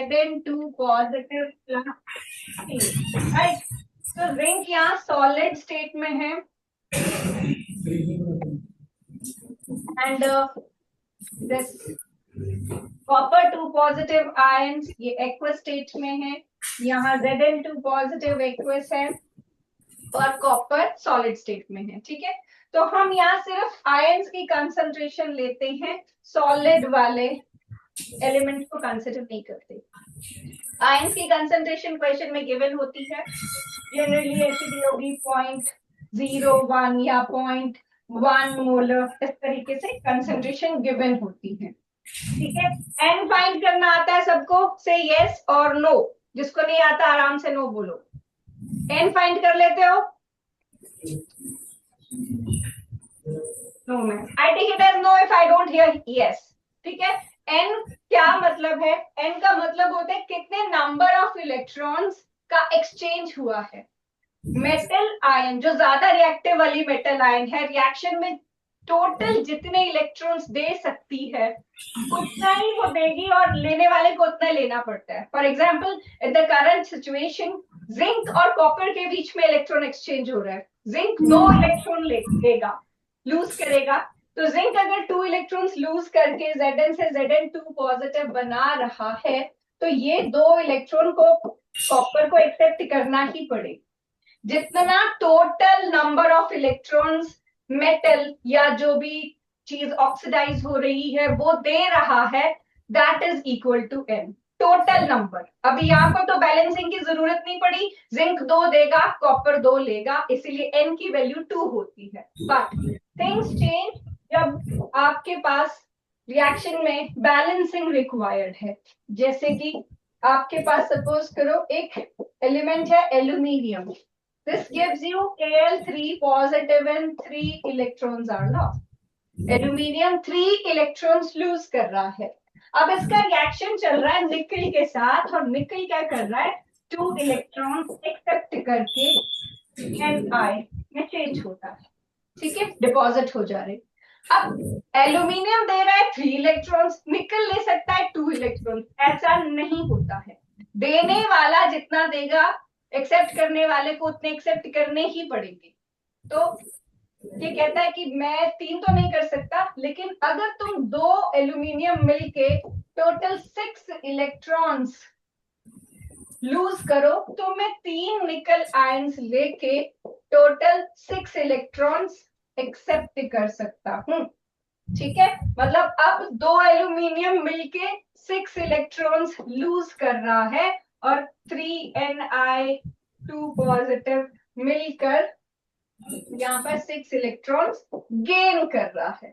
Zn2 positive plus C, right. तो zinc यहाँ solid state में है and this copper 2 positive ions ये एक्वस स्टेट में है, यहाँ Zn2 पॉजिटिव एक्वस है और कॉपर सॉलिड स्टेट में है, ठीक है। तो हम यहाँ सिर्फ आयंस की कंसंट्रेशन लेते हैं, सॉलिड वाले एलिमेंट को कंसिडर नहीं करते। आयंस की कंसंट्रेशन क्वेश्चन में गिवन होती है, जनरली ऐसी भी होगी 0.01 या 0.1 मोलर, इस तरीके से कंसंट्रेशन गिवन होती है, ठीक है। एन फाइंड करना आता है सबको, से यस और नो, जिसको नहीं आता आराम से नो बोलो। एन फाइंड कर लेते हो? No ma'am, I take it as no if I don't hear yes, ठीक है। एन क्या मतलब है? एन का मतलब होता है कितने नंबर ऑफ इलेक्ट्रॉन्स का एक्सचेंज हुआ है। मेटल आयन जो ज्यादा रिएक्टिव वाली मेटल आयन है, रिएक्शन में टोटल जितने इलेक्ट्रॉन्स दे सकती है उतना ही वो देगी और लेने वाले को उतना लेना पड़ता है। For example in the current situation zinc और कॉपर के बीच में इलेक्ट्रॉन एक्सचेंज हो रहा है, जिंक 2 इलेक्ट्रॉन लेगा, लूज करेगा। तो जिंक अगर 2 इलेक्ट्रॉन्स लूज करके Zn से Zn2 पॉजिटिव बना रहा है, तो ये 2 इलेक्ट्रॉन को कॉपर को एक्सेप्ट करना ही पड़ेगा। जितना total number of electrons metal या जो भी चीज ऑक्सीडाइज हो रही है वो दे रहा है, that is equal to n, total number. अभी यहाँ पर तो बैलेंसिंग की जरूरत नहीं पड़ी, जिंक 2 देगा कॉपर 2 लेगा, इसीलिए एन की वैल्यू 2 होती है। बट थिंग्स चेंज जब आपके पास रिएक्शन में बैलेंसिंग रिक्वायर्ड है। जैसे कि आपके पास सपोज करो एक एलिमेंट है aluminium, this gives you Al3 positive and 3 electrons are lost. Aluminium 3 electrons loose कर रहा है। अब इसका रिएक्शन चल रहा है निकल के साथ, और निकल क्या कर रहा है, 2 इलेक्ट्रॉन्स एक्सेप्ट करके Ni में चेंज होता है, ठीक है, डिपॉजिट हो जा रहे। अब एल्यूमिनियम दे रहा है 3 इलेक्ट्रॉन्स, निकल ले सकता है 2 इलेक्ट्रॉन्स, ऐसा नहीं होता है। देने वाला जितना देगा एक्सेप्ट करने वाले को उतने एक्सेप्ट करने ही पड़ेंगे। तो ये कहता है कि मैं 3 तो नहीं कर सकता, लेकिन अगर तुम 2 एल्यूमिनियम मिलके टोटल 6 इलेक्ट्रॉन्स लूज करो तो मैं 3 निकल आयंस लेके टोटल 6 इलेक्ट्रॉन्स एक्सेप्ट कर सकता हूं, ठीक है। मतलब अब 2 एल्यूमिनियम मिलके 6 इलेक्ट्रॉन्स लूज कर रहा है और 3Ni2 पॉजिटिव मिलकर यहाँ पर 6 इलेक्ट्रॉन्स गेन कर रहा है,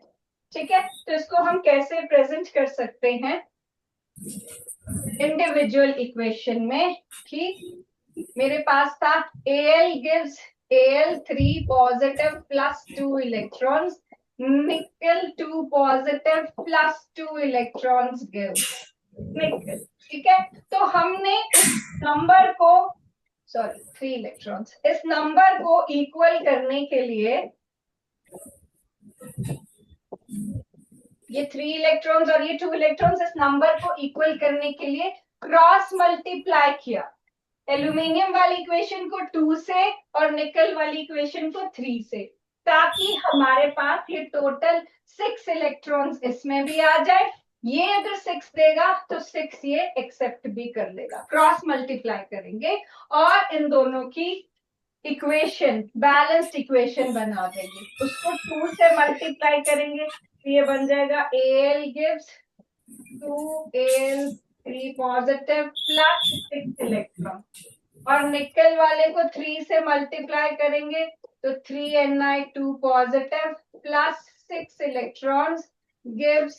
ठीक है। तो इसको हम कैसे प्रेजेंट कर सकते हैं इंडिविजुअल इक्वेशन में, ठीक। मेरे पास था Al gives Al3 positive plus 2 electrons, निकल 2 पॉजिटिव प्लस 2 इलेक्ट्रॉन्स गिव्स निकल, ठीक है। तो हमने इस नंबर को, सॉरी 3 इलेक्ट्रॉन्स, इस नंबर को इक्वल करने के लिए ये 3 इलेक्ट्रॉन्स और ये 2 इलेक्ट्रॉन्स, इस नंबर को इक्वल करने के लिए क्रॉस मल्टीप्लाई किया, एल्यूमिनियम वाली इक्वेशन को 2 से और निकल वाली इक्वेशन को 3 से, ताकि हमारे पास ये टोटल 6 इलेक्ट्रॉन्स इसमें भी आ जाए। ये अगर 6 देगा तो 6 ये एक्सेप्ट भी कर लेगा, क्रॉस मल्टीप्लाई करेंगे और इन दोनों की इक्वेशन बैलेंस्ड इक्वेशन बना देंगे। उसको 2 से मल्टीप्लाई करेंगे तो ये बन जाएगा Al gives 2Al3 positive plus 6 electron, और निकल वाले को 3 से मल्टीप्लाई करेंगे तो 3Ni2 positive plus 6 electrons gives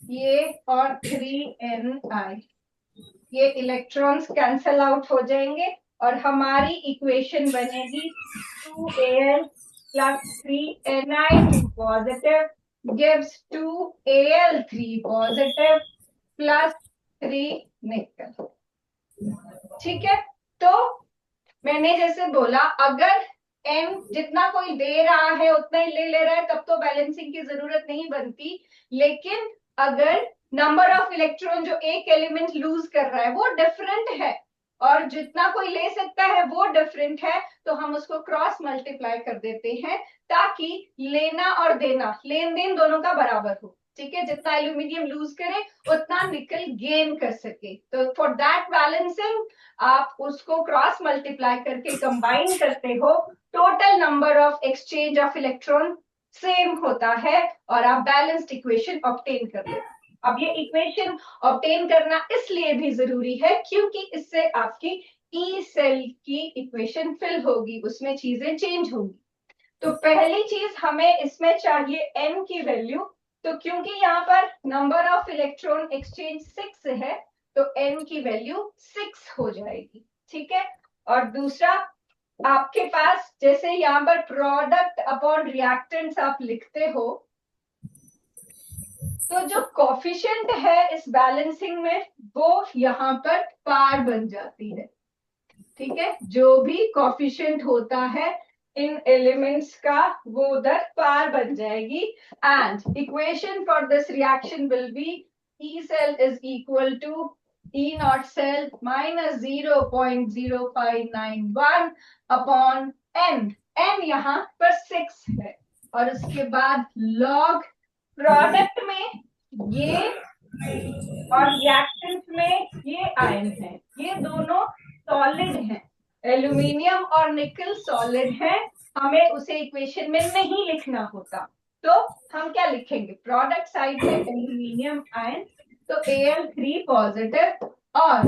ये और 3Ni, ये इलेक्ट्रॉन्स कैंसल आउट हो जाएंगे और हमारी इक्वेशन बनेगी 2Al plus 3Ni2 positive gives 2Al3 positive plus 3 निकल, ठीक है। तो मैंने जैसे बोला अगर n जितना कोई दे रहा है उतना ही ले रहा है तब तो बैलेंसिंग की जरूरत नहीं बनती, लेकिन अगर नंबर ऑफ इलेक्ट्रॉन जो एक एलिमेंट लूज कर रहा है वो डिफरेंट है, और जितना कोई ले सकता है वो डिफरेंट है, तो हम उसको क्रॉस मल्टीप्लाई कर देते हैं ताकि लेना और देना, लेन देन दोनों का बराबर हो। ठीक है, जितना एल्यूमिनियम लूज करे उतना निकल गेन कर सके। तो फॉर दैट बैलेंसिंग आप उसको क्रॉस मल्टीप्लाई करके कंबाइन करते हो, total number of exchange of electron same होता है और आप बैलेंस्ड इक्वेशन ऑब्टेन कर लेते। अब ये इक्वेशन ऑब्टेन करना इसलिए भी जरूरी है क्योंकि इससे आपकी ई सेल की इक्वेशन फिल होगी, उसमें चीजें चेंज होंगी। तो पहली चीज हमें इसमें चाहिए एन की वैल्यू। तो क्योंकि यहाँ पर नंबर ऑफ इलेक्ट्रॉन एक्सचेंज 6 है तो एन की वैल्यू 6 हो जाएगी। ठीक है, और दूसरा आपके पास जैसे यहाँ पर प्रोडक्ट अपॉन रिएक्टेंट्स आप लिखते हो, तो जो कॉफिशिएंट है इस बैलेंसिंग में वो यहाँ पर पार बन जाती है। ठीक है, जो भी कॉफिशिएंट होता है इन एलिमेंट्स का वो उधर पार बन जाएगी। And equation for this reaction will be E cell is equal to E not cell minus 0.0591 upon n. N यहाँ पर 6 है और उसके बाद लॉग प्रोडक्ट में ये और रिएक्टेंट में ये आयन है, ये दोनों सॉलिड हैं। एल्यूमिनियम और निकल सॉलिड है, हमें उसे इक्वेशन में नहीं लिखना होता, तो हम क्या लिखेंगे, प्रोडक्ट साइड में एल्यूमिनियम आयन, तो Al3 पॉजिटिव और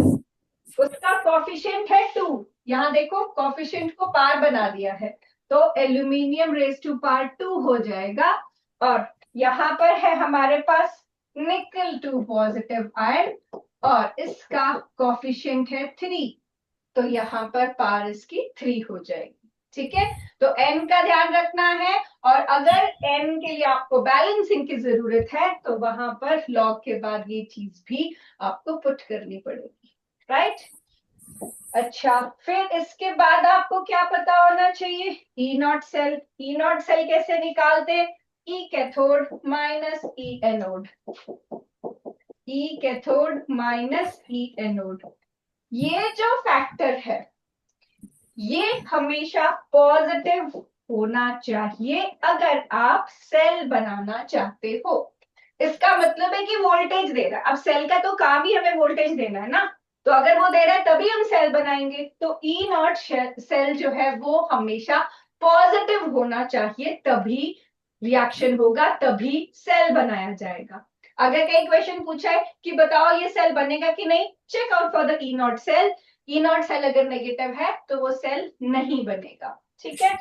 उसका कॉफिशिएंट है 2। यहाँ देखो कॉफिशिएंट को पार बना दिया है, तो एल्यूमिनियम रेज टू पावर 2 हो जाएगा। और यहाँ पर है हमारे पास निकल 2 पॉजिटिव आयन और इसका कॉफिशिएंट है 3, तो यहाँ पर पावर इसकी 3 हो जाएगी। ठीक है, तो n का ध्यान रखना है, और अगर n के लिए आपको बैलेंसिंग की जरूरत है तो वहां पर लॉग के बाद ये चीज भी आपको पुट करनी पड़ेगी। राइट, अच्छा, फिर इसके बाद आपको क्या पता होना चाहिए, E not cell. E not cell कैसे निकालते, E cathode minus E anode, E cathode minus E anode. ये जो फैक्टर है ये हमेशा पॉजिटिव होना चाहिए अगर आप सेल बनाना चाहते हो। इसका मतलब है कि वोल्टेज दे रहा है, अब सेल का तो काम ही हमें वोल्टेज देना है ना, तो अगर वो दे रहा है तभी हम सेल बनाएंगे। तो ई नॉट सेल जो है वो हमेशा पॉजिटिव होना चाहिए, तभी रिएक्शन होगा, तभी सेल बनाया जाएगा। अगर कई क्वेश्चन पूछा है कि बताओ ये सेल बनेगा कि नहीं, check out for the E not cell. E not cell अगर नेगेटिव है तो वो सेल नहीं बनेगा। ठीक है,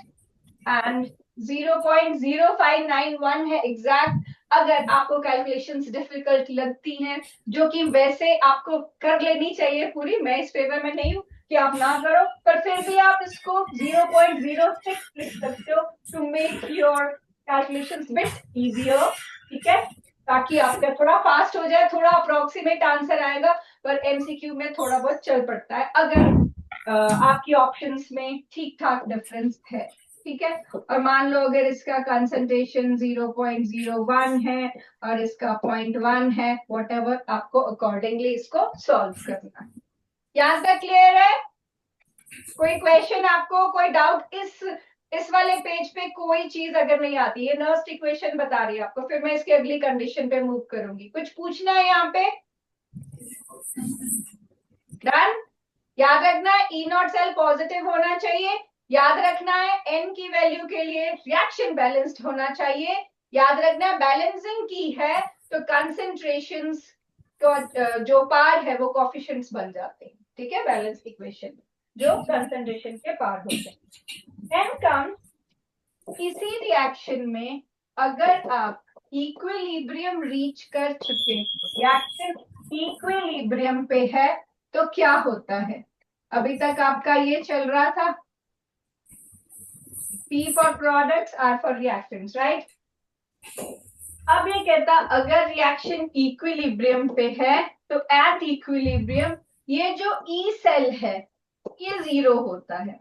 एंड 0.0591 है एग्जैक्ट। अगर आपको कैलकुलेशंस डिफिकल्ट लगती हैं, जो कि वैसे आपको कर लेनी चाहिए पूरी, मैं इस फेवर में नहीं हूं कि आप ना करो, पर फिर भी आप इसको 0.06 लिख सकते हो to make your calculations bit easier. ठीक है, ताकि आपका थोड़ा फास्ट हो जाए, थोड़ा अप्रोक्सीमेट आंसर आएगा, पर एमसीक्यू में थोड़ा बहुत चल पड़ता है अगर आपकी ऑप्शंस में ठीक ठाक डिफरेंस है। ठीक है, और मान लो अगर इसका कंसंट्रेशन 0.01 है और इसका 0.1 है, व्हाटएवर, आपको अकॉर्डिंगली इसको सॉल्व करना है। यहाँ तक क्लियर है? कोई क्वेश्चन आपको, कोई डाउट? इस वाले पेज पे कोई चीज अगर नहीं आती है, नर्स्ट इक्वेशन बता रही है आपको, फिर मैं इसकी अगली कंडीशन पे मूव करूंगी। कुछ पूछना है यहाँ पे? डन। याद रखना है ई नॉट सेल पॉजिटिव होना चाहिए, याद रखना है एन की वैल्यू के लिए रिएक्शन बैलेंस्ड होना चाहिए, याद रखना बैलेंसिंग की है तो कंसेंट्रेशंस जो पार है वो कॉफिशिएंट्स बन जाते हैं। ठीक है, बैलेंस इक्वेशन जो कंसेंट्रेशन के पार होते हैं। एन कम्स इसी रिएक्शन में अगर आप इक्विलिब्रियम रीच कर चुके, रिएक्शन इक्विलिब्रियम पे है, तो क्या होता है? अभी तक आपका ये चल रहा था, P for products, R for reactants, right? अब ये कहता अगर रिएक्शन इक्विलिब्रियम पे है तो एट इक्विलिब्रियम ये जो ई सेल है ये 0 होता है।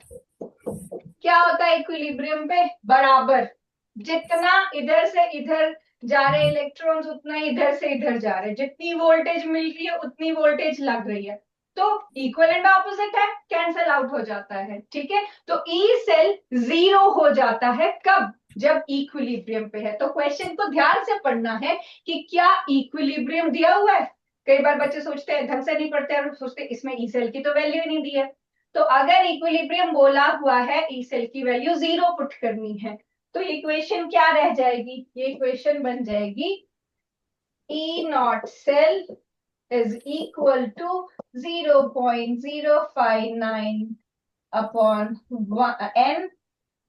क्या होता है इक्विलिब्रियम पे? बराबर, जितना इधर से इधर जा रहे इलेक्ट्रॉन्स उतना ही इधर से इधर जा रहे हैं, जितनी वोल्टेज मिल रही है उतनी वोल्टेज लग रही है, तो इक्वल एंड ऑपोजिट है, कैंसल आउट हो जाता है, ठीक है। तो ई सेल जीरो हो जाता है कब, जब इक्विलिब्रियम पे है। तो क्वेश्चन को ध्यान से पढ़ना है कि क्या इक्विलिब्रियम दिया हुआ है। कई बार बच्चे सोचते हैं, ढंग से नहीं पढ़ते और सोचते इसमें ई सेल की तो वैल्यू नहीं दी है। तो अगर इक्विलिब्रियम बोला हुआ है, ई सेल की वैल्यू जीरो पुट करनी है, तो इक्वेशन क्या रह जाएगी, ये इक्वेशन बन जाएगी E not cell is equal to 0.059 upon n।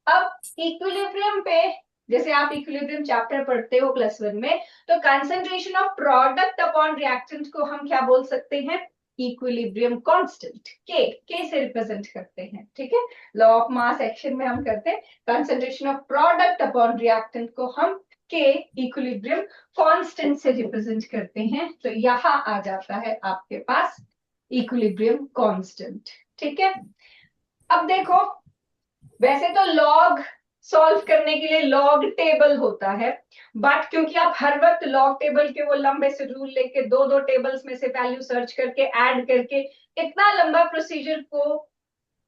अब इक्विलिब्रियम पे, जैसे आप इक्विलिब्रियम चैप्टर पढ़ते हो +1 में, तो concentration of product upon reactant को हम क्या बोल सकते हैं, इक्विलिब्रियम कांस्टेंट, के से रिप्रेजेंट करते हैं, ठीक है। लॉ ऑफ मास एक्शन में हम करते हैं concentration of product upon reactant को हम के इक्विलिब्रियम कांस्टेंट से रिप्रेजेंट करते हैं। तो यहां आ जाता है आपके पास इक्विलिब्रियम कांस्टेंट, ठीक है। अब देखो, वैसे तो लॉग सॉल्व करने के लिए लॉग टेबल होता है, बट क्योंकि आप हर वक्त लॉग टेबल के वो लंबे से रूल लेके दो दो टेबल्स में से वैल्यू सर्च करके ऐड करके इतना लंबा प्रोसीजर को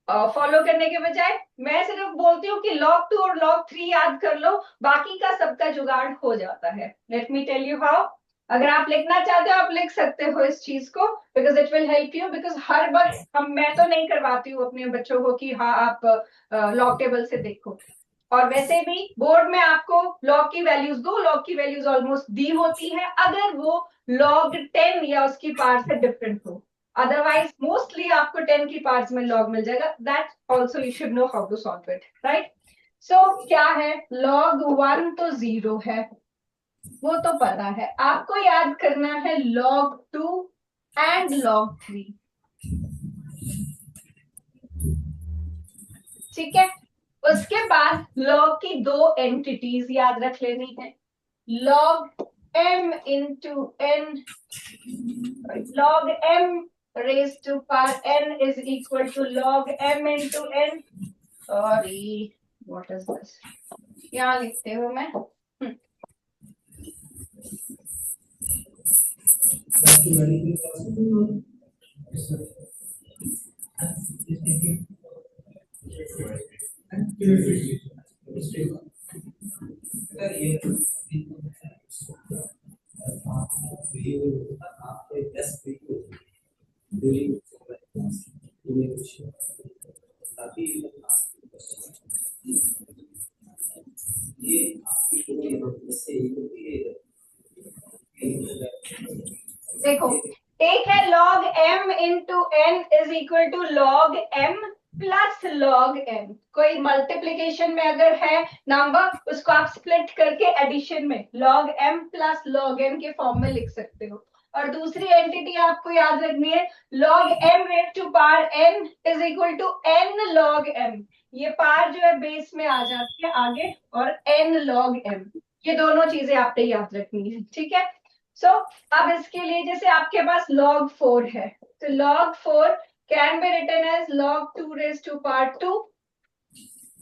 फॉलो करने के बजाय मैं सिर्फ बोलती हूँ कि log 2 और log 3 याद कर लो, बाकी का सबका जुगाड़ हो जाता है। Let me tell you how. अगर आप लिखना चाहते हो आप लिख सकते हो इस चीज को, because it will help you. Because हर वक्त मैं तो नहीं करवाती हूँ अपने बच्चों को कि हाँ आप लॉग टेबल से देखो, और वैसे भी बोर्ड में आपको लॉग की वैल्यूज, दो लॉग की वैल्यूज ऑलमोस्ट दी होती है, अगर वो log 10 या उसकी पावर से डिफरेंट हो। अदरवाइज मोस्टली आपको 10 की पार्ट्स में लॉग मिल जाएगा। That also you should know how to solve it, right. So क्या है, log 1 तो 0 है, वो तो पता है। आपको याद करना है log 2 एंड log 3, ठीक है। उसके बाद log की दो एंटिटीज याद रख लेनी है, log m into n, log m raised to power n is equal to log m into n। Sorry, what is this, यहाँ लिखते हो मैं देखो, एक है log m into n is equal to log m plus log m। कोई multiplication में अगर है नंबर, उसको आप स्प्लिट करके एडिशन में log m plus log m के फॉर्म में लिख सकते हो। और दूसरी एंटिटी आपको याद रखनी है, log m raised to power n is equal to n log m। ये पार जो है बेस में आ जाती है आगे, और n log m, ये दोनों चीजें आपने याद रखनी है, ठीक है। सो अब इसके लिए जैसे आपके पास log 4 है, तो log 4 can be written as log 2 raised to power 2।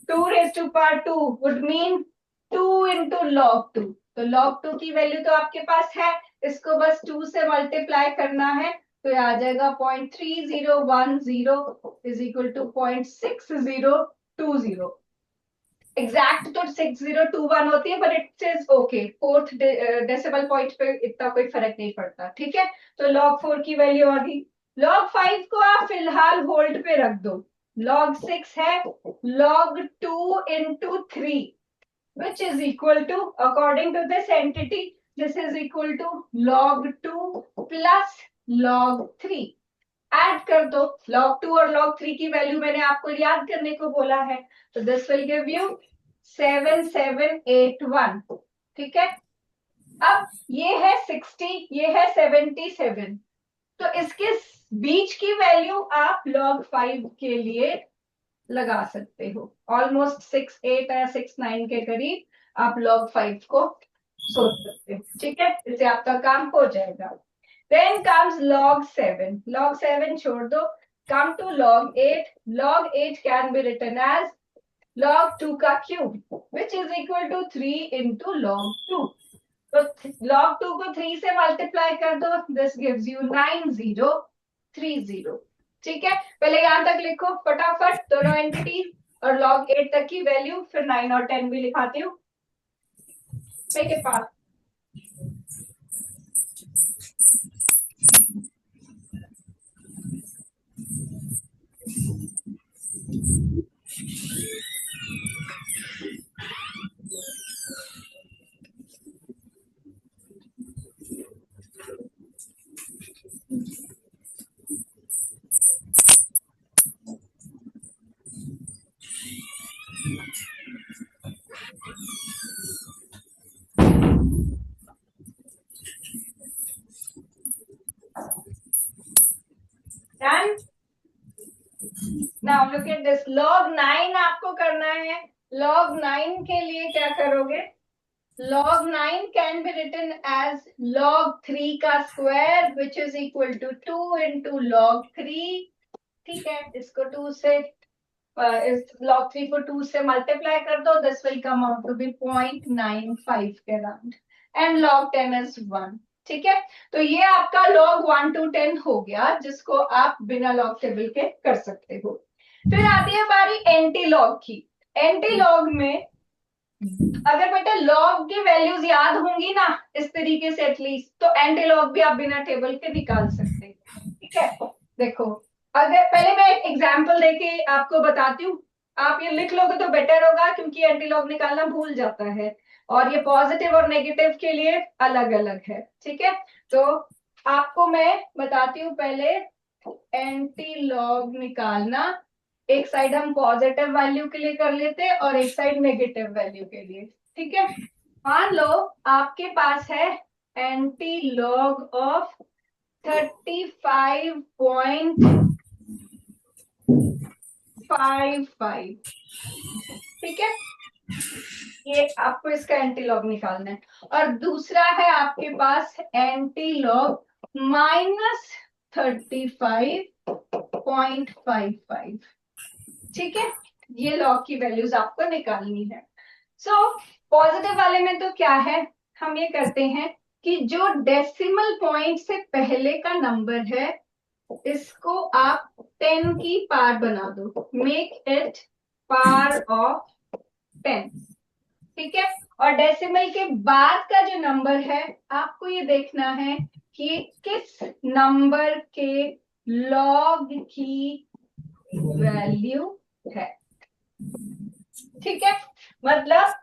2 raised to power 2 would mean 2 into log 2। तो log 2 की वैल्यू तो आपके पास है, इसको बस 2 से मल्टीप्लाई करना है, तो आ जाएगा 0.3010 is equal to 0.6020। एग्जैक्ट तो 6021 होती है, but it is okay, fourth decimal point पे इतना कोई फर्क नहीं पड़ता, ठीक है। तो log 4 की वैल्यू आ गई। log 5 को आप फिलहाल होल्ड पे रख दो। log 6 है log 2 into 3 which is equal to, according to this entity, this is equal to log 2 plus log 3। Add कर दो, log 2 और log 3 की वैल्यू मैंने आपको याद करने को बोला है, तो दिस विल गिव यू 7781, ठीक है। अब ये है 60, ये है 77, तो इसके बीच की वैल्यू आप log 5 के लिए लगा सकते हो। ऑलमोस्ट 68 या 69 के करीब आप log 5 को सोच सकते हो, ठीक है। इससे आपका काम हो जाएगा। Then comes log 7. Log 7 छोड़ दो, come to log 8. Log 8 can be written as log 2 का cube, which is equal to 3 into log 2। तो log 2 को 3 से मल्टीप्लाई कर दो, दिस गिव्स यू 9030। ठीक है, पहले यहां तक लिखो फटाफट दोनों एंटिटी और log 8 तक की वैल्यू, फिर 9 और 10 भी लिखाती हूँ मेरे पास। Done. Now look at this, log 9 आपको करना है। log 9 के लिए क्या करोगे, log 9 can be written as log 3 का square which is equal to 2 into log 3। ठीक है, इसको 2 से इस log 3 को 2 से मल्टीप्लाई कर दो, this will come out to be 0.95 के अराउंड, एंड log 10 इज 1। ठीक है, तो ये आपका log 1 to 10 हो गया, जिसको आप बिना log टेबल के कर सकते हो। फिर आती है हमारी एंटी लॉग की। एंटी लॉग में अगर बेटा लॉग की वैल्यूज याद होंगी ना इस तरीके से एटलीस्ट, तो एंटी लॉग भी आप बिना टेबल के निकाल सकते हैं। ठीक है, देखो अगर पहले मैं एक एग्जांपल देके आपको बताती हूँ, आप ये लिख लोगे तो बेटर होगा, क्योंकि एंटी लॉग निकालना भूल जाता है और ये पॉजिटिव और नेगेटिव के लिए अलग अलग है। ठीक है, तो आपको मैं बताती हूँ पहले एंटी लॉग निकालना। एक साइड हम पॉजिटिव वैल्यू के लिए कर लेते हैं और एक साइड नेगेटिव वैल्यू के लिए। ठीक है, मान लो आपके पास है एंटी लॉग ऑफ 35.55। ठीक है, ये आपको इसका एंटी लॉग निकालना है। और दूसरा है आपके पास एंटी लॉग -35.55। ठीक है, ये लॉग की वैल्यूज आपको निकालनी है। सो पॉजिटिव वाले में तो क्या है, हम ये करते हैं कि जो डेसिमल पॉइंट से पहले का नंबर है इसको आप 10 की पार बना दो, मेक इट पार ऑफ 10। ठीक है, और डेसिमल के बाद का जो नंबर है आपको ये देखना है कि किस नंबर के लॉग की वैल्यू है। ठीक है, मतलब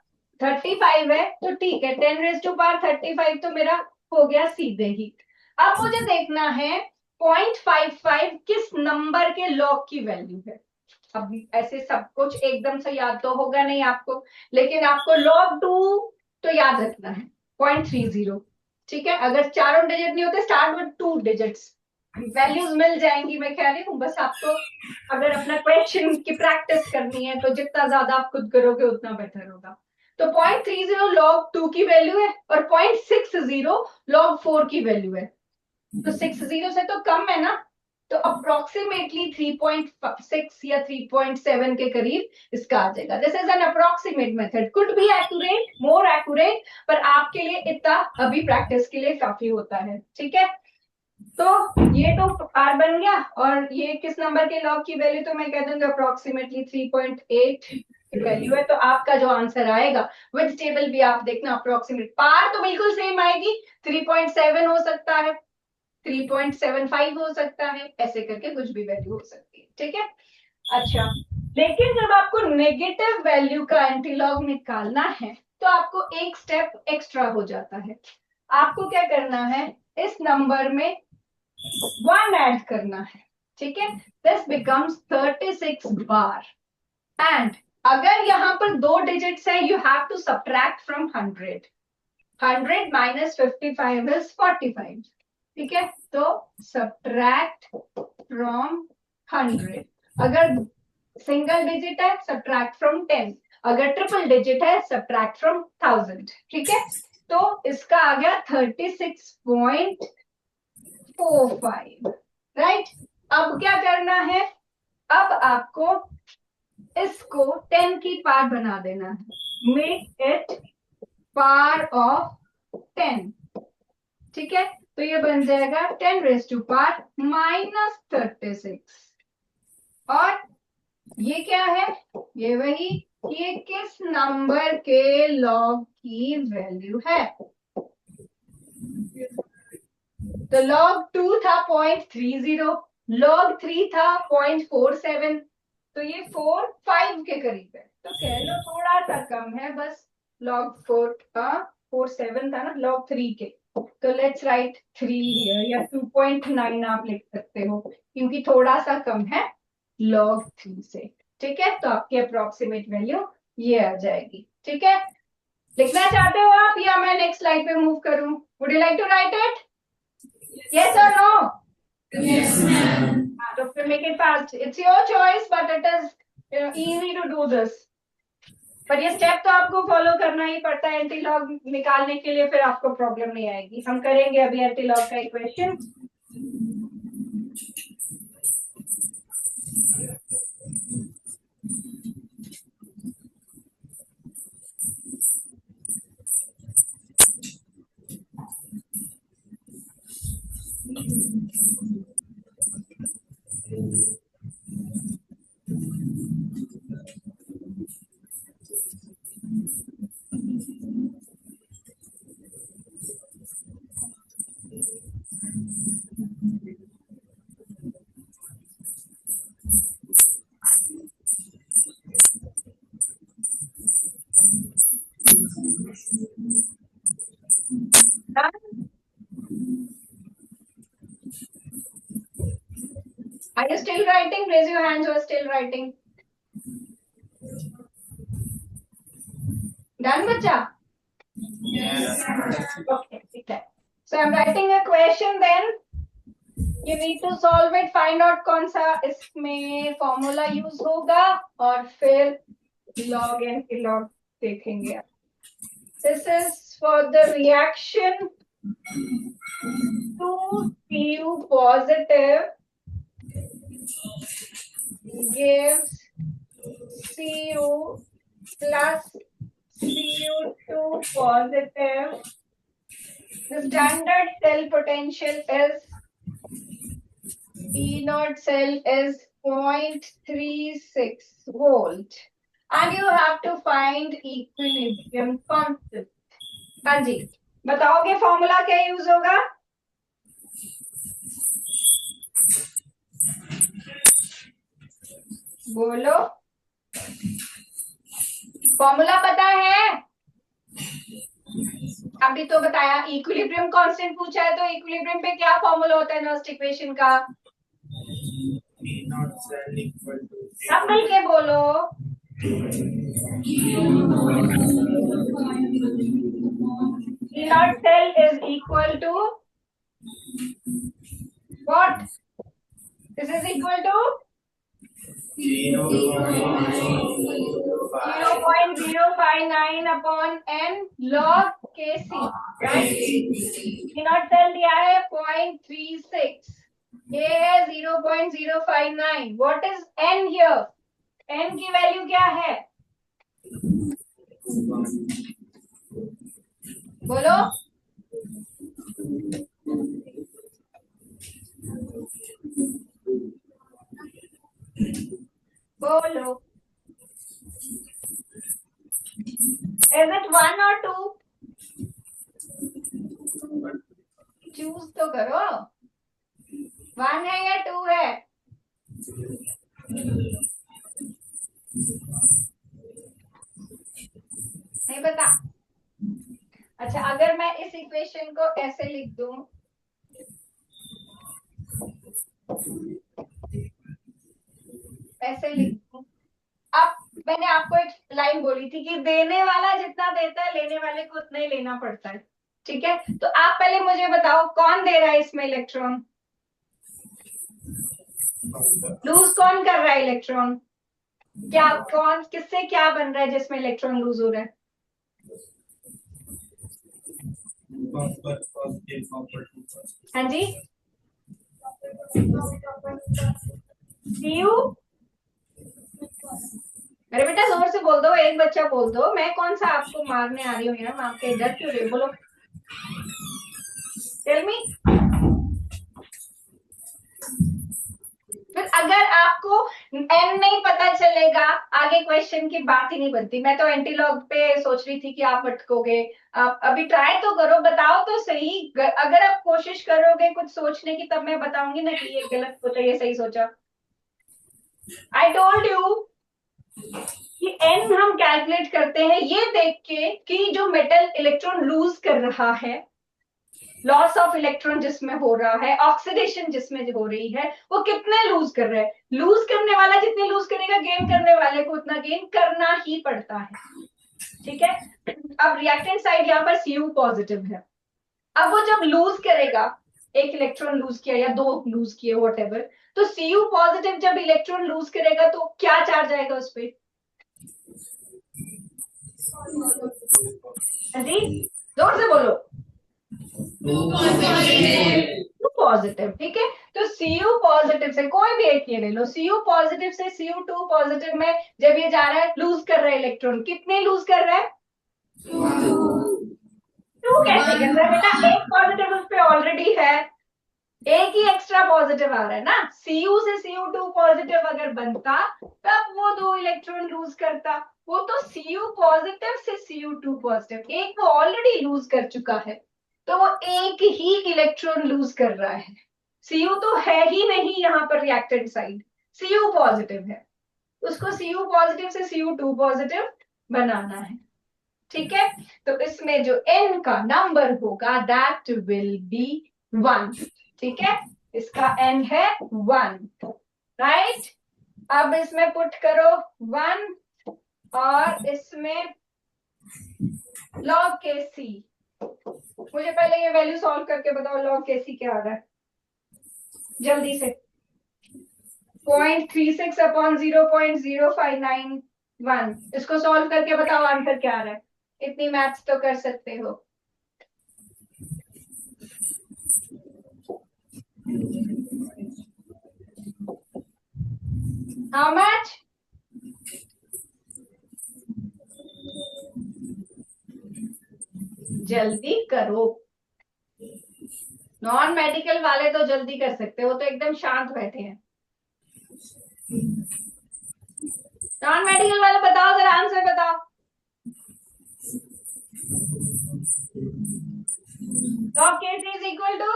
35 है तो ठीक है, 10⁻⁵ तो मेरा हो गया सीधे ही। अब मुझे देखना है 0.55 किस नंबर के लॉग की वैल्यू है। अब ऐसे सब कुछ एकदम से याद तो होगा नहीं आपको, लेकिन आपको log 2 तो याद रखना है 0.30। ठीक है, अगर चारों डिजिट नहीं होते स्टार्ट विद 2 डिजिट्स, वैल्यूज मिल जाएंगी। मैं कह रही हूँ बस आपको अगर अपना क्वेश्चन की प्रैक्टिस करनी है तो जितना ज्यादा आप खुद करोगे उतना बेटर होगा। तो 0.30 log 2 की वैल्यू है और 0.60 log 4 की वैल्यू है। तो 60 से तो कम है ना, तो अप्रोक्सीमेटली 3.6 या 3.7 के करीब इसका आ जाएगा। This is an approximate method, could be accurate, more accurate, पर आपके लिए इतना अभी प्रैक्टिस के लिए काफी होता है। ठीक है, तो ये तो आर बन गया, और ये किस नंबर के लॉग की वैल्यू, तो मैं कह दूंगी अप्रोक्सीमेटली 3.8 की वैल्यू है। तो आपका जो आंसर आएगा विद टेबल भी आप देखना अप्रोक्सीमेट, पार तो बिल्कुल सेम आएगी, 3.7 हो सकता है, 3.75 हो सकता है, ऐसे करके कुछ भी वैल्यू हो सकती है। ठीक है, अच्छा, लेकिन जब आपको नेगेटिव वैल्यू का एंटीलॉग निकालना है तो आपको एक स्टेप एक्स्ट्रा हो जाता है। आपको क्या करना है, इस नंबर में 1 ऐड करना है। ठीक है, दिस बिकम्स 36 बार, एंड अगर यहां पर 2 डिजिट्स है you have to subtract from 100। 100 minus 55 is 45। ठीक है, तो सब्ट्रैक्ट फ्रॉम 100। अगर सिंगल डिजिट है सब्ट्रैक्ट फ्रॉम 10, अगर ट्रिपल डिजिट है सब्ट्रैक्ट फ्रॉम 1000। ठीक है, तो इसका आ गया 36.45। राइट, अब क्या करना है, अब आपको इसको 10 की पार बना देना है, मेक इट पार ऑफ 10, ठीक है। तो ये बन जाएगा 10⁻⁻36। और ये क्या है, ये वही, ये किस नंबर के लॉग की वैल्यू है। तो log 2 था 0.30, log 3 था 0.47, तो ये 4 5 के करीब है, तो कह लो थोड़ा सा कम है बस। log 4 का 47 था ना log 3 के, तो लेट्स राइट 3 हियर, या 2.9 आप लिख सकते हो क्योंकि थोड़ा सा कम है log 3 से। ठीक है, तो आपकी अप्रोक्सीमेट वैल्यू ये आ जाएगी। ठीक है, लिखना चाहते हो आप या मैं नेक्स्ट स्लाइड पे मूव करूं? Would you like to write it? Yes or no? Yes, ma'am. So make it fast. It's your choice, but it is easy to do this. पर ये स्टेप तो आपको फॉलो करना ही पड़ता है एंटी लॉग निकालने के लिए, फिर आपको प्रॉब्लम नहीं आएगी। हम करेंगे अभी एंटी लॉग का equation. Are you still writing? Raise your hands who are still writing. Done, बच्चा? Yes. Okay, ठीक है। So I'm writing a question then. You need to solve it. Find out कौन सा इसमें फॉर्मूला यूज होगा और फिर log and log देखेंगे। This is for the reaction to Cu positive gives Cu plus Cu2 positive. The standard cell potential is P naught cell is 0.36 volt, and you have to find equilibrium constant. हाँ जी, बताओगे formula क्या use होगा? बोलो, formula पता है? अभी तो बताया, इक्विलिब्रियम कांस्टेंट पूछा है, तो इक्विलिब्रियम पे क्या फॉर्मूला होता है नर्स्ट इक्वेशन का? सब मिलके बोलो। P naught cell is equal to what? This is equal to 0.059 upon n log Kc, right? P naught cell दिया है 0.36, ये है 0.059. What is n here? n की वैल्यू क्या है? बोलो, बोलो। Is it 1 or 2? चूज तो करो, 1 है या 2 है? नहीं पता? अच्छा, अगर मैं इस इक्वेशन को ऐसे लिख दूं, ऐसे लिख दूं, अब मैंने आपको एक लाइन बोली थी कि देने वाला जितना देता है लेने वाले को उतना ही लेना पड़ता है। ठीक है, तो आप पहले मुझे बताओ कौन दे रहा है इसमें इलेक्ट्रॉन? लूज कौन कर रहा है इलेक्ट्रॉन? क्या, कौन, किससे क्या बन रहा है जिसमें इलेक्ट्रॉन लूज हो रहा है? हाँ जी, Cu। अरे बेटा जोर से बोल दो, एक बच्चा बोल दो, मैं कौन सा आपको मारने आ रही हूँ यार, मैं आपके इधर क्यों रही, बोलो। Tell me. फिर अगर आपको एन नहीं पता चलेगा, आगे क्वेश्चन की बात ही नहीं बनती। मैं तो एंटीलॉग पे सोच रही थी कि आप अटकोगे। आप अभी ट्राई तो करो, बताओ तो सही। अगर आप कोशिश करोगे कुछ सोचने की, तब मैं बताऊंगी ना कि ये गलत सोचा, ये सही सोचा। आई टोल्ड यू कि एन हम कैलकुलेट करते हैं ये देख के कि जो मेटल इलेक्ट्रॉन लूज कर रहा है, लॉस ऑफ इलेक्ट्रॉन जिसमें हो रहा है, ऑक्सीडेशन जिसमें हो रही है, वो कितने लूज कर रहे हैं। लूज करने वाला जितने लूज करेगा, गेन करने वाले को उतना गेन करना ही पड़ता है। ठीक है। अब रिएक्टेंट साइड यहाँ पर Cu पॉजिटिव है। अब वो जब लूज करेगा, एक इलेक्ट्रॉन लूज किया या दो लूज किए व्हाटएवर, तो Cu पॉजिटिव जब इलेक्ट्रॉन लूज करेगा तो क्या चार्ज आएगा उस पर? जी जोर से बोलो। पॉजिटिव। ठीक है, तो Cu पॉजिटिव से कोई भी एक ये ले लो, Cu पॉजिटिव से Cu2 पॉजिटिव में जब ये जा रहा है, लूज कर रहा है इलेक्ट्रॉन, कितने लूज कर रहा है? 2 कैसे कर रहा है बेटा? एक पॉजिटिव उस पे ऑलरेडी है, एक ही एक्स्ट्रा पॉजिटिव आ रहा है ना। Cu से Cu2 पॉजिटिव अगर बनता तब वो 2 इलेक्ट्रॉन लूज करता। वो तो Cu पॉजिटिव से Cu2 पॉजिटिव, एक वो ऑलरेडी लूज कर चुका है, तो वो एक ही इलेक्ट्रॉन लूज कर रहा है। Cu तो है ही नहीं यहाँ पर रिएक्टेंट साइड, Cu पॉजिटिव है, उसको Cu पॉजिटिव से Cu2 पॉजिटिव बनाना है। ठीक है, तो इसमें जो n का नंबर होगा दैट विल बी 1। ठीक है, इसका n है 1, राइट। अब इसमें पुट करो 1 और इसमें log Kc। मुझे पहले ये वैल्यू सॉल्व करके बताओ, log Kc क्या आ रहा है जल्दी से। 0.36 अपॉन 0.0591, इसको सॉल्व करके बताओ आंसर क्या आ रहा है। इतनी मैथ्स तो कर सकते हो। How much? जल्दी करो। नॉन मेडिकल वाले तो जल्दी कर सकते हो, वो तो एकदम शांत बैठे हैं। नॉन मेडिकल वाले बताओ जरा, आंसर बताओ। log Kc is equal to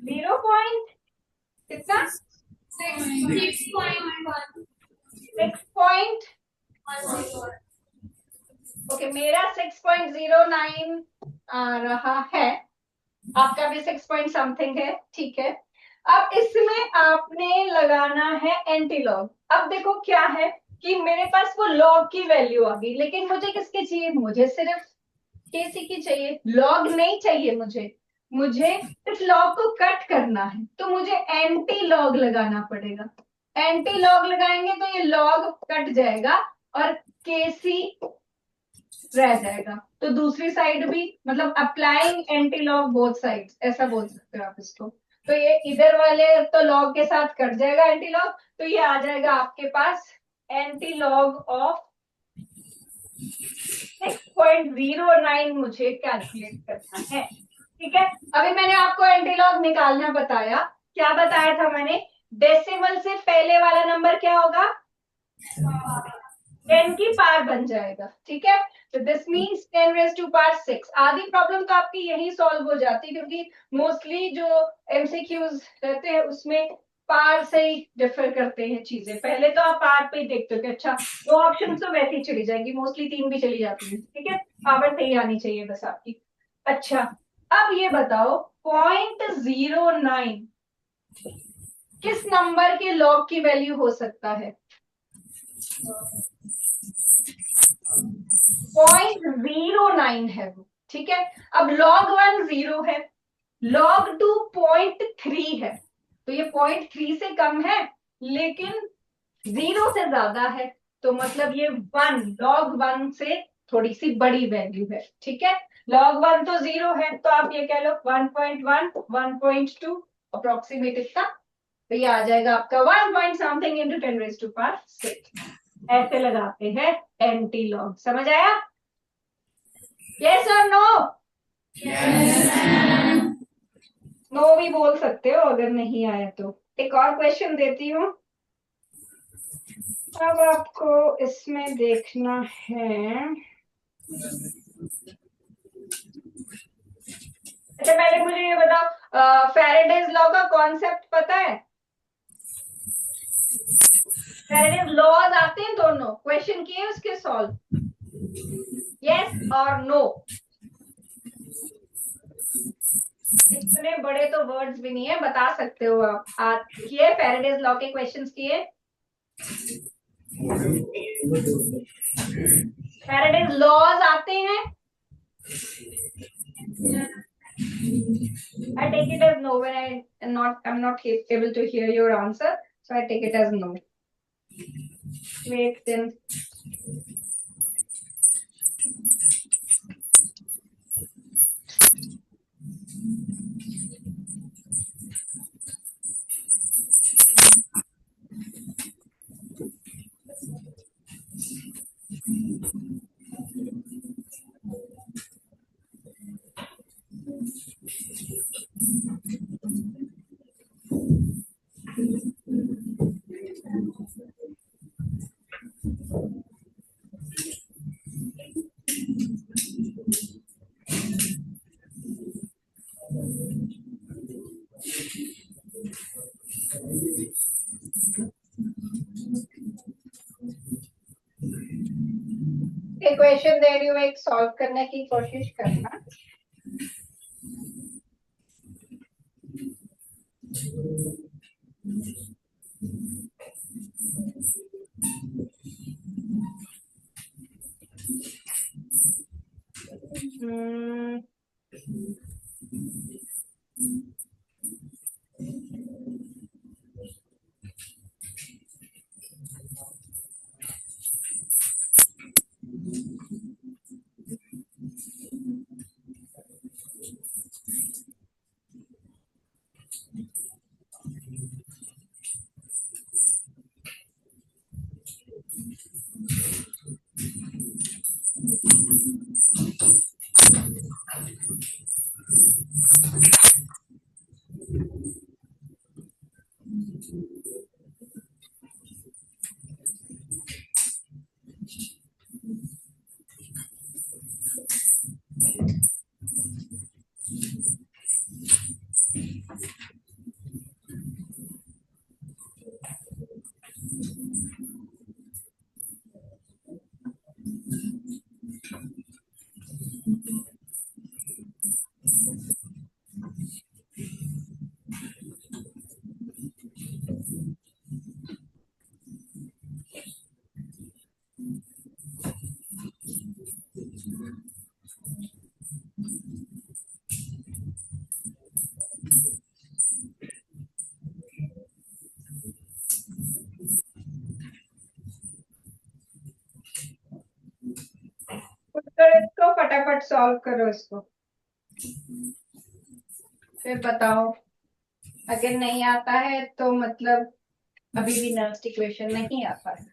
0 point कितना? 6.1। ओके, मेरा 6.09 आ रहा है, आपका भी 6 पॉइंट समथिंग है। ठीक है, अब इसमें आपने लगाना है एंटीलॉग। अब देखो क्या है कि मेरे पास वो लॉग की वैल्यू आ गई, लेकिन मुझे किसकी चाहिए? मुझे सिर्फ केसी की चाहिए, लॉग नहीं चाहिए मुझे। मुझे इस लॉग को कट करना है, तो मुझे एंटी लॉग लगाना पड़ेगा। एंटी लॉग लगाएंगे तो ये लॉग कट जाएगा और केसी रह जाएगा। तो दूसरी साइड भी, मतलब applying anti log both sides, ऐसा बोल सकते हो आप इसको। तो ये इधर वाले तो लॉग के साथ कट जाएगा एंटी लॉग, तो ये आ जाएगा आपके पास एंटी लॉग ऑफ 6.09 मुझे कैलकुलेट करना है। ठीक है, अभी मैंने आपको एंटीलॉग निकालना बताया। क्या बताया था मैंने? डेसिमल से पहले वाला नंबर क्या होगा? 10 की पावर बन जाएगा। ठीक है, तो this means 10 raise to power 6। आधी प्रॉब्लम तो आपकी यही सॉल्व हो जाती, क्योंकि मोस्टली जो एमसीक्यूज रहते हैं उसमें पार से ही डिफर करते हैं चीजें। पहले तो आप पार पे ही देखते हो कि अच्छा, दो ऑप्शन तो वैसे ही चली जाएंगी, मोस्टली 3 भी चली जाती है। ठीक है, पावर सही आनी चाहिए बस आपकी। अच्छा, अब ये बताओ 0.09 किस नंबर के लॉग की वैल्यू हो सकता है? 0.09 है वो। ठीक है, अब log 1 0 है, log 2 0.3 है, तो ये 0.3 से कम है लेकिन 0 से ज्यादा है, तो मतलब ये 1, log 1 से थोड़ी सी बड़ी वैल्यू है। ठीक है, log 1 तो 0 है, तो आप ये कह लो 1.1, 1.2 अप्रोक्सीमेट इतना तो ये आ जाएगा आपका 1 पॉइंट समथिंग इंटू 10⁻⁶। ऐसे लगाते हैं एंटी लॉग। समझ आया? यस और नो? नो भी बोल सकते हो अगर नहीं आया तो। एक और क्वेश्चन देती हूँ। अब आपको इसमें देखना है, अच्छा पहले मुझे ये बताओ, फैराडेज लॉ का कॉन्सेप्ट पता है? फैराडेज लॉज आते हैं दोनों, क्वेश्चन किए उसके सॉल्व, यस और नो? इतने बड़े तो वर्ड्स भी नहीं है, बता सकते हो आप किए फैराडेज लॉ के क्वेश्चंस किए? फैराडेज लॉज आते हैं? I take it as no when I'm not able to hear your answer, so I take it as no. Wait then. Question दे रही हूँ, एक सॉल्व करने की कोशिश करना। इसको फटाफट सॉल्व करो इसको, फिर बताओ। अगर नहीं आता है तो मतलब अभी भी नेक्स्ट इक्वेशन नहीं आता है।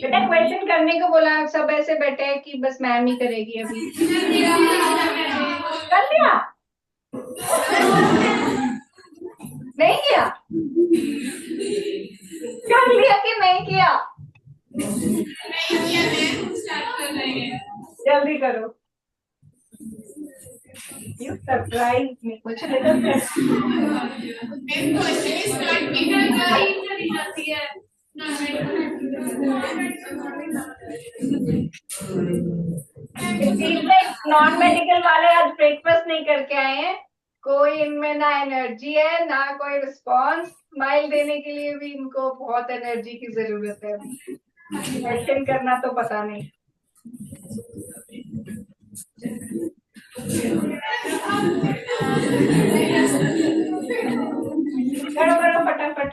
बेटा क्वेश्चन करने को बोला, सब ऐसे बैठे हैं कि बस मैम ही करेगी अभी। कर लिया? नहीं किया? कर लिया कि नहीं किया? जल्दी करो। You surprise me. कुछ नहीं नॉन मेडिकल वाले आज ब्रेकफास्ट नहीं करके आए हैं. कोई इनमें ना एनर्जी है ना कोई रिस्पॉन्स. स्माइल देने के लिए भी इनको बहुत एनर्जी की जरूरत है. क्वेश्चन करना तो पता नहीं. करो करो फटाफट.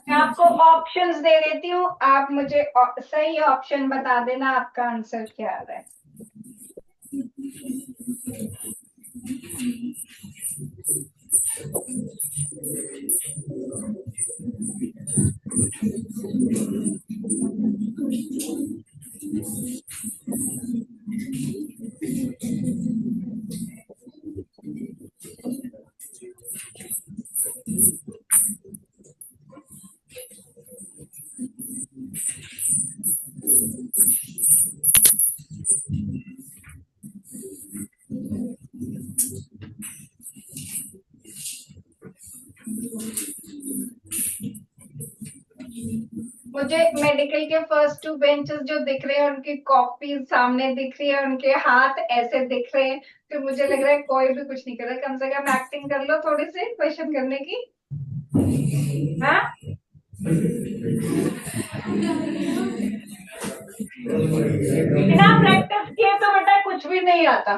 मैं आपको ऑप्शंस दे देती हूँ. आप मुझे सही ऑप्शन बता देना. आपका आंसर क्या आ रहा है. मुझे मेडिकल के फर्स्ट 2 बेंचेस जो दिख रहे हैं उनकी कॉपी सामने दिख रही है. उनके हाथ ऐसे दिख रहे हैं. तो मुझे लग रहा है कोई भी कुछ नहीं कर रहा. कम से कम एक्टिंग कर लो थोड़ी सी क्वेश्चन करने की. हाँ बिना प्रैक्टिस किए तो बेटा कुछ भी नहीं आता.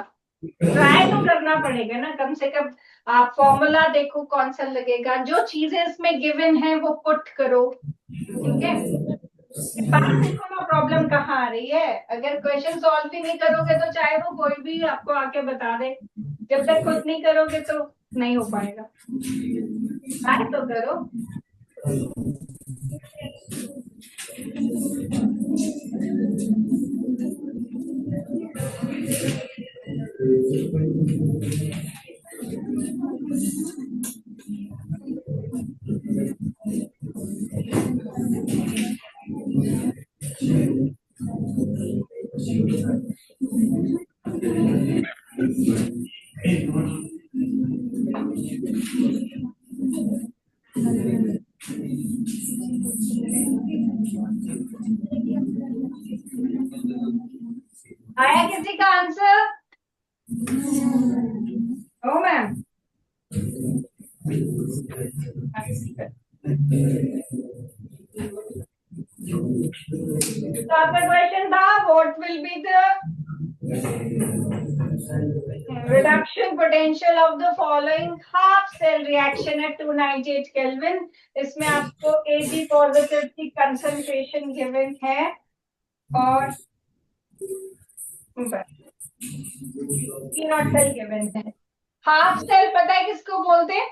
ट्राई तो करना पड़ेगा ना. कम से कम आप फॉर्मूला देखो कौन सा लगेगा. जो चीजें इसमें गिवन है वो पुट करो. ठीक है. बात देखो ना प्रॉब्लम कहाँ आ रही है. अगर क्वेश्चन सॉल्व भी नहीं करोगे तो चाहे वो कोई भी आपको आके बता दे. जब तक खुद नहीं करोगे तो नहीं हो पाएगा. ट्राई तो करो. आया किसी का आंसर? ओ मैम. तो आपका क्वेश्चन था what will be the reduction potential of the following half cell reaction at 298 Kelvin. इसमें आपको Ag positive की concentration given है और नॉट सेल गिवन है. हाफ सेल पता है किसको बोलते हैं?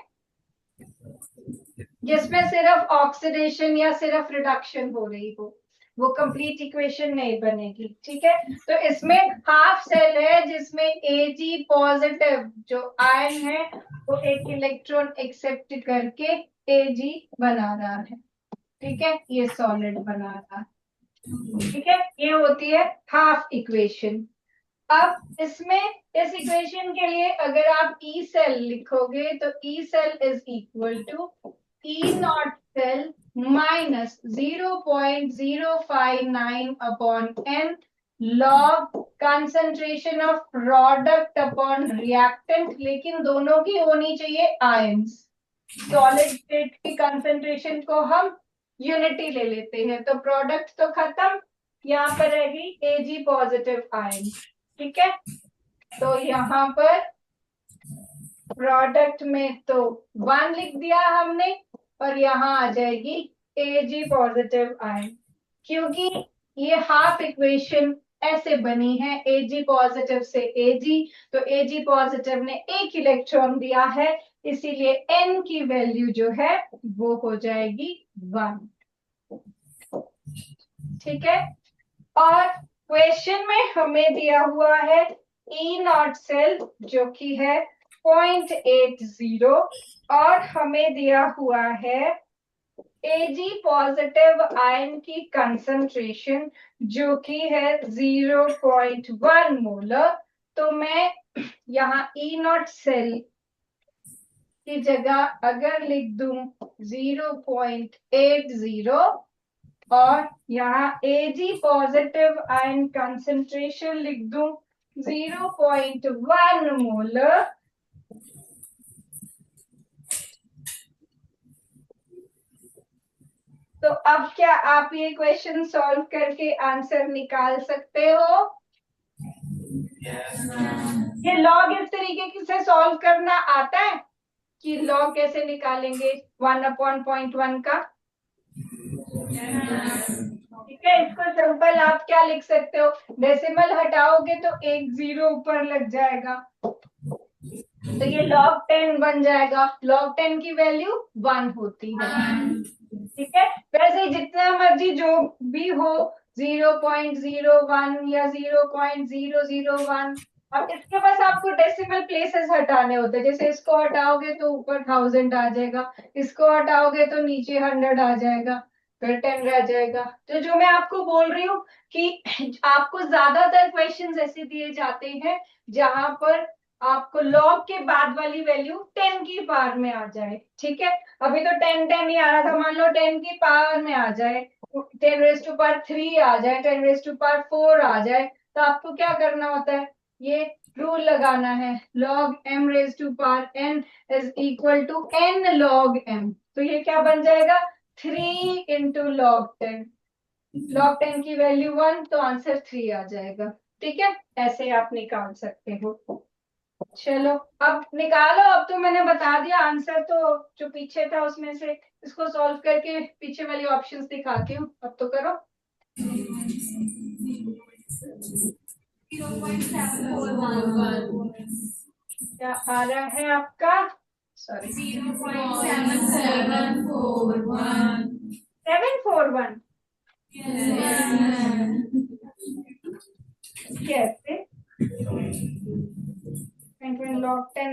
जिसमें सिर्फ ऑक्सीडेशन या सिर्फ रिडक्शन हो रही हो. वो कंप्लीट इक्वेशन नहीं बनेगी. ठीक है. तो इसमें हाफ सेल है जिसमें Ag पॉजिटिव जो आयन है वो एक इलेक्ट्रॉन एक्सेप्ट करके Ag बना रहा है. ठीक है. ये सॉलिड बना रहा है. ठीक है. ये होती है हाफ इक्वेशन. अब इसमें इस इक्वेशन के लिए अगर आप ई सेल लिखोगे तो E cell is equal to E not cell minus 0.059 upon n log concentration of product upon reactant. लेकिन दोनों की होनी चाहिए आयंस. सॉलिड स्टेट की कंसंट्रेशन को हम यूनिटी ले लेते हैं. तो प्रोडक्ट तो खत्म. यहाँ पर रहेगी Ag पॉजिटिव आयन. ठीक है. तो यहाँ पर प्रोडक्ट में तो 1 लिख दिया हमने और यहाँ आ जाएगी Ag पॉजिटिव आयन. क्योंकि ये हाफ इक्वेशन ऐसे बनी है Ag पॉजिटिव से Ag. तो Ag पॉजिटिव ने एक इलेक्ट्रॉन दिया है इसीलिए n की वैल्यू जो है वो हो जाएगी 1. ठीक है. और क्वेश्चन में हमें दिया हुआ है ई नॉट सेल जो कि है 0.80 और हमें दिया हुआ है Ag पॉजिटिव आयन की कंसंट्रेशन जो कि है 0.1 मोलर। तो मैं यहाँ E0 सेल की जगह अगर लिख दूं 0.80 और यहाँ Ag पॉजिटिव आयन कंसंट्रेशन लिख दूं 0.1 मोलर, तो अब क्या आप ये क्वेश्चन सॉल्व करके आंसर निकाल सकते हो? ये लॉग इस तरीके से सॉल्व करना आता है कि लॉग कैसे निकालेंगे 1/0.1 का? ठीक है, इसको सिंपल आप क्या लिख सकते हो, डेसिमल हटाओगे तो एक जीरो ऊपर लग जाएगा, तो ये log 10 बन जाएगा। log 10 की वैल्यू 1 होती है। ठीक है, वैसे जितना मर्जी जो भी हो 0.01 या 0.001, अब इसके पास आपको डेसिमल प्लेसेस हटाने होते हैं। जैसे इसको हटाओगे तो ऊपर 1000 आ जाएगा, इसको हटाओगे तो नीचे 100 आ जाएगा, फिर 10 रह जाएगा। तो जो मैं आपको बोल रही हूँ कि आपको ज्यादातर क्वेश्चंस ऐसे दिए जाते हैं जहां पर आपको लॉग के बाद वाली वैल्यू 10 की पावर में आ जाए। ठीक है, अभी तो 10 ही आ रहा था, मान लो 10 की पावर में आ जाए, 10⁻³ आ जाए, 10⁻⁴ आ जाए, तो आपको क्या करना होता है, ये रूल लगाना है, log m⁻n is equal to n log m। तो ये क्या बन जाएगा, 3 into log 10। log 10 की वैल्यू 1 तो आंसर 3 आ जाएगा। ठीक है, ऐसे आप निकाल सकते हो। चलो अब निकालो, अब तो मैंने बता दिया आंसर, तो जो पीछे था उसमें से इसको सॉल्व करके पीछे वाली ऑप्शंस दिखाती हूँ, अब तो करो। 0.741 क्या आ रहा है आपका, सॉरी 0.7741 741 कैसे, log 10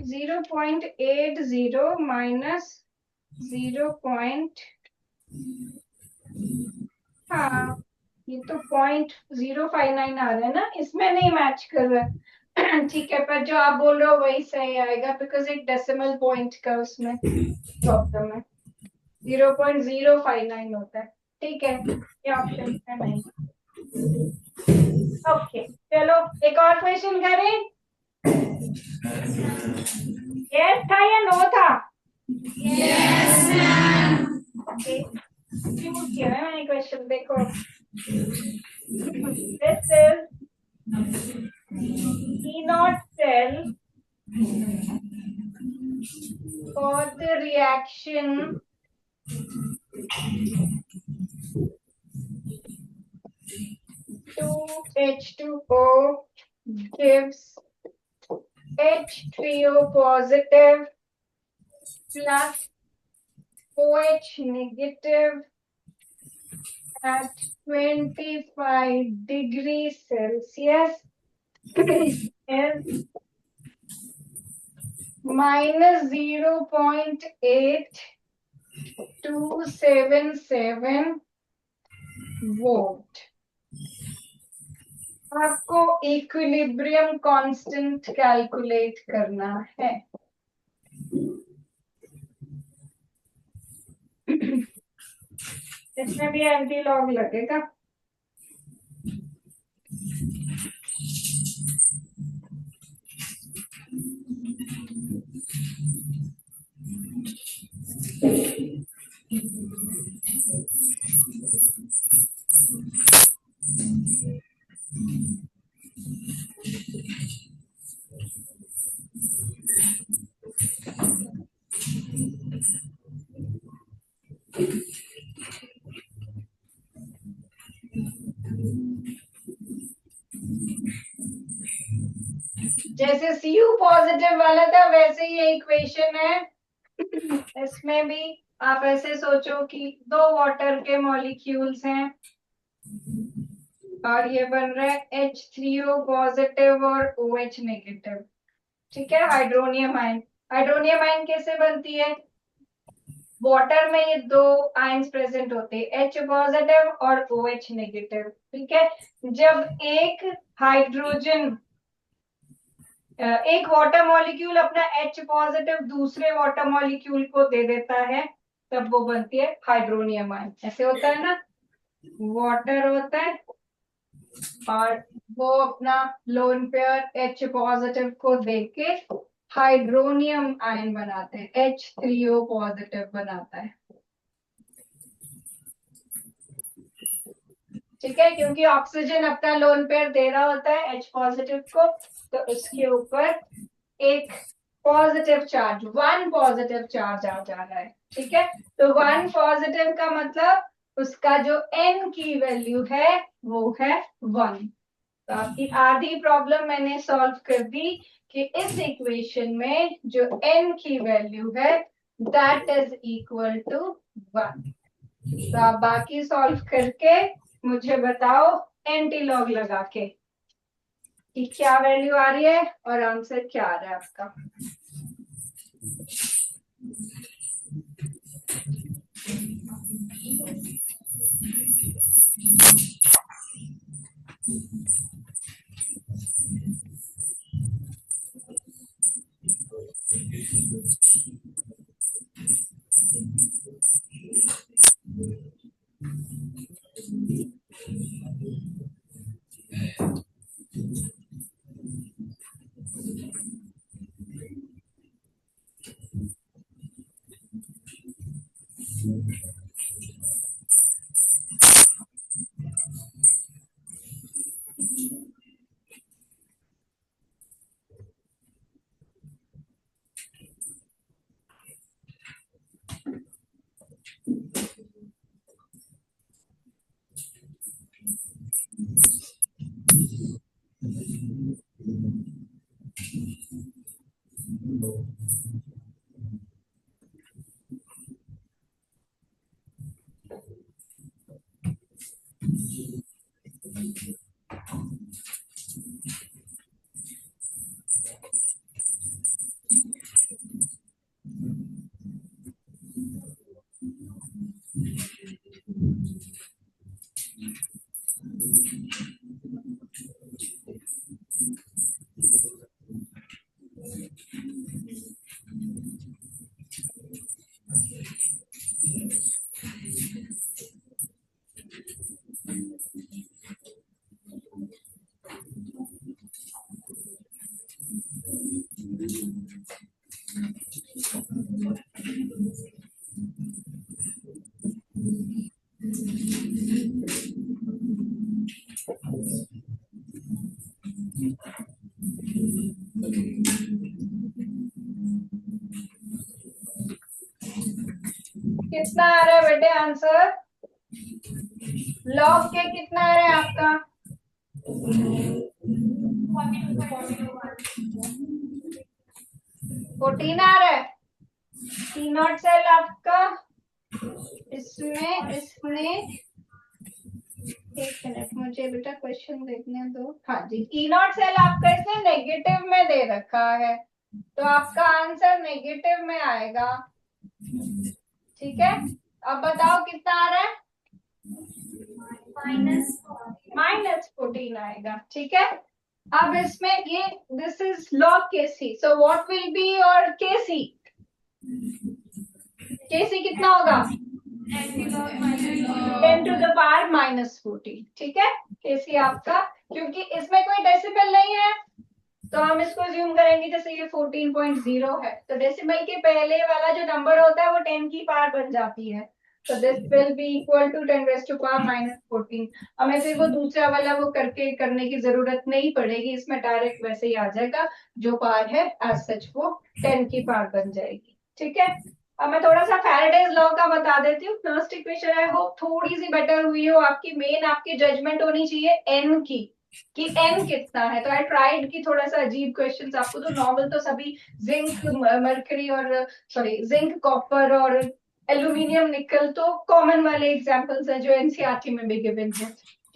0.80 माइनस 0. हाँ, ये तो 0.059 आ रहा है ना, इसमें नहीं मैच कर रहा है। ठीक है, पर जो आप बोल रहे हो वही सही आएगा, बिकॉज एक डेसिमल पॉइंट का उसमें प्रॉब्लम है, 0.059 होता है। ठीक है, ये ऑप्शन है नहीं। ओके, चलो एक और क्वेश्चन करें। यस था या नो था? Yes, ma'am. ओके, यूज किया है मैंने क्वेश्चन, देखो this is E0 cell for the reaction to H2O gives H3O positive plus OH negative at 25 degrees Celsius is minus 0.8277 volt. आपको इक्विलिब्रियम कांस्टेंट कैलकुलेट करना है। इसमें भी एंटी लॉग लगेगा। जैसे Cu पॉजिटिव वाला था वैसे ही इक्वेशन है, इसमें भी आप ऐसे सोचो कि दो वाटर के मॉलिक्यूल्स हैं और ये बन रहा है H3O पॉजिटिव और OH नेगेटिव। ठीक है, हाइड्रोनियम आयन। हाइड्रोनियम आयन कैसे बनती है? वाटर में ये दो आयंस प्रेजेंट होते हैं, H पॉजिटिव और OH नेगेटिव। ठीक है, जब एक हाइड्रोजन एक वाटर मॉलिक्यूल अपना H पॉजिटिव दूसरे वाटर मॉलिक्यूल को दे देता है, तब वो बनती है हाइड्रोनियम आयन। ऐसे होता है ना, वाटर होता है और वो अपना लोन पेयर H पॉजिटिव को देके हाइड्रोनियम आयन बनाते हैं, H3O पॉजिटिव बनाता है। ठीक है, क्योंकि ऑक्सीजन अपना लोन पेयर दे रहा होता है H पॉजिटिव को, तो इसके ऊपर एक पॉजिटिव चार्ज, 1 पॉजिटिव चार्ज आ जा रहा है। ठीक है, तो 1 पॉजिटिव का मतलब उसका जो N की वैल्यू है वो है 1। तो आपकी आधी प्रॉब्लम मैंने सॉल्व कर दी कि इस इक्वेशन में जो N की वैल्यू है दैट इज इक्वल टू 1। तो आप बाकी सॉल्व करके मुझे बताओ एंटीलॉग लगा के कि क्या वैल्यू आ रही है और आंसर क्या आ रहा है आपका। कितना आ रहा है बेटे आंसर? लॉग के कितना आ रहा है आपका? 14 आ रहा है। टी नॉट सेल आपका इसमें इसने, एक मिनट मुझे बेटा क्वेश्चन देखने दो। हाँ जी, ई नॉट सेल आपका इसने नेगेटिव में दे रखा है, तो आपका आंसर नेगेटिव में आएगा। ठीक है, अब बताओ कितना आ रहा है? -14 आएगा। ठीक है, अब इसमें ये this is log Kc, so what will be your Kc? Kc कितना होगा? 10 to the power -14। ठीक है, Kc आपका, क्योंकि इसमें कोई डेसिमल नहीं है तो हम इसको ज्यूम करेंगे जैसे ये 14.0 है, तो डेसिमल के पहले वाला जो नंबर होता है वो 10 की पावर बन जाती है, तो this will be equal to 10 raised to power -14। हमें फिर वो दूसरा वाला वो करने की जरूरत नहीं पड़ेगी, इसमें डायरेक्ट वैसे ही आ जाएगा, जो पावर है एज सच वो 10 की पावर बन जाएगी। ठीक है, अब मैं थोड़ा सा फैराडेज लॉ का बता देती हूँ। फर्स्ट इक्वेशन आई होप थोड़ी सी बेटर हुई हो आपकी। मेन आपकी जजमेंट होनी चाहिए एन की, कि एन कितना है। तो आई ट्राइड कि थोड़ा सा अजीब क्वेश्चंस आपको, तो नॉर्मल तो सभी जिंक मरकरी और सॉरी जिंक कॉपर और एल्यूमिनियम निकल तो कॉमन वाले एग्जांपल्स हैं जो एनसीईआरटी में भी गिवन है।